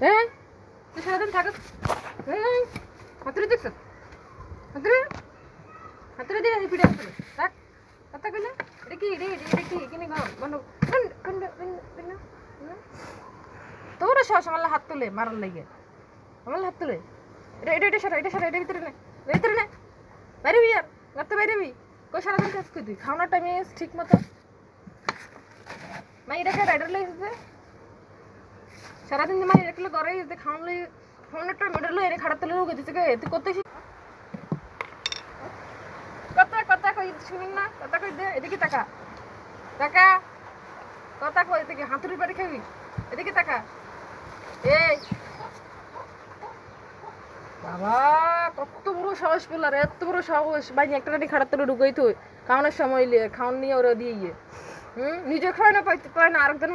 হ্যাঁ তুই সারাদিন থাকস হ্যাঁ হাতুড়ি দেখছ হাতুড়ি হাতুড়ি দিয়ে পিঠে হাতুড়ি থাক কথা কইলে এটা কি এটা কি কিনে বন্ধ তোর সাহস আমার হাত তুলে মারার লাগে আমার হাত তুলে এটা সারা এটা ভিতরে নে বাইরে আর গাতে বাইরে কই সারাদিন কাজ করি তুই খাওয়ানোর টাইমে ঠিক মতো মা এটা কে রাইডার লাইছে সারাদিন মা এটা ঘরে খাওয়ানোর টাইম এটা এনে খাড়াতে লোক দিচ্ছে কে তুই কত কথা কই শুনিস না কথা কই দে এদিকে তাকা কথা কই এদিকে হাতুড়ি বাড়ি খাবি এদিকে তাকা এই বাবা কত বড় সাহস পেলার এত বড় সাহস বাইরে একটা রানি খাড়াতে ঢুকাই তুই খাওয়ানোর সময় খাওয়ান নিয়ে ওরা দিয়ে নিজে খাওয়ানো পায় না আরেকজন